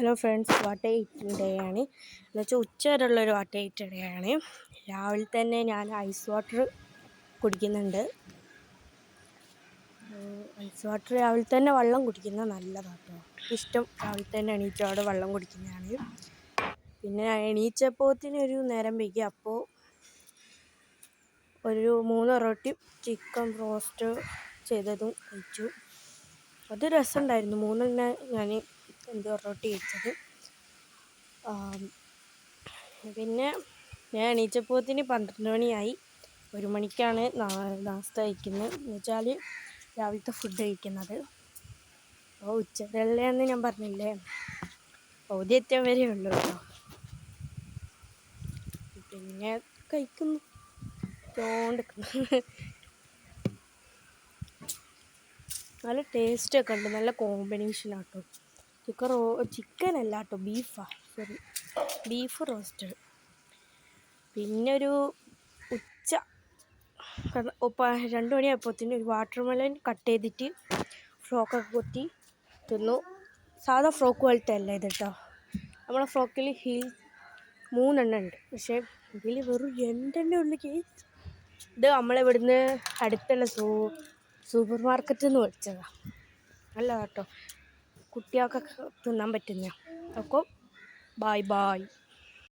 Hello friends, വാട്ട eating day ആണ്. എന്നുവെച്ചാൽ ഉച്ച വരെയുള്ളൊരു വാട്ട ഈറ്റ് ഡേ ആണ്. രാവിലെ തന്നെ ഞാൻ ഐസ് വാട്ടർ കുടിക്കുന്നുണ്ട്. ഐസ് വാട്ടർ രാവിലെ തന്നെ വെള്ളം കുടിക്കുന്നത് നല്ലതാണ് കേട്ടോ. ഇഷ്ടം രാവിലെ തന്നെ എണീറ്റോടെ വെള്ളം കുടിക്കുന്നതാണ്. പിന്നെ എണീച്ചപ്പോഴത്തേനൊരു നേരം വൈകി, അപ്പോൾ ഒരു 3 പൊറോട്ടി ചിക്കൻ റോസ്റ്റ് ചെയ്തതും കഴിച്ചു. അത് രസമുണ്ടായിരുന്നു. 3 ഞാൻ പൊറോട്ടി കഴിച്ചത്. പിന്നെ ഞാൻ എണീച്ചപ്പോഴത്തേന് 12 മണിയായി. 1 മണിക്കാണ് നാസ്ത കഴിക്കുന്നത്. എന്ന് വെച്ചാൽ രാവിലത്തെ ഫുഡ് കഴിക്കുന്നത്. അപ്പോൾ ഉച്ചക്കല്ലേന്ന് ഞാൻ പറഞ്ഞില്ലേ, പകുതി എത്താൻ വരെ ഉള്ളൂ കേട്ടോ. പിന്നെ കഴിക്കുന്നു, നല്ല ടേസ്റ്റൊക്കെ ഉണ്ട്. നല്ല കോമ്പിനേഷനാട്ടോ. ചിക്കൻ അല്ല കേട്ടോ, ബീഫ് റോസ്റ്റഡ്. പിന്നെ ഒരു ഉച്ച 2 മണിയായപ്പോഴത്തേന് ഒരു വാട്ടർമെലൺ കട്ട് ചെയ്തിട്ട് ഫ്രോക്കൊക്കെ കുത്തി തിന്നു. സാധാ ഫ്രോക്ക് പോലത്തെ അല്ല ഇത് കേട്ടോ. നമ്മളെ ഫ്രോക്കിൽ ഹീൽ 3 ഉണ്ട്, പക്ഷേ ഇതിൽ വെറും 2 ഉള്ളു കേസ്. ഇത് നമ്മളിവിടുന്ന് അടുത്തുള്ള സൂപ്പർ മാർക്കറ്റിൽ നിന്ന് മേടിച്ചതാണ്. അല്ല കേട്ടോ, കുട്ടികൾക്കൊക്കെ തിന്നാൻ പറ്റുന്ന. അപ്പോൾ ബൈ.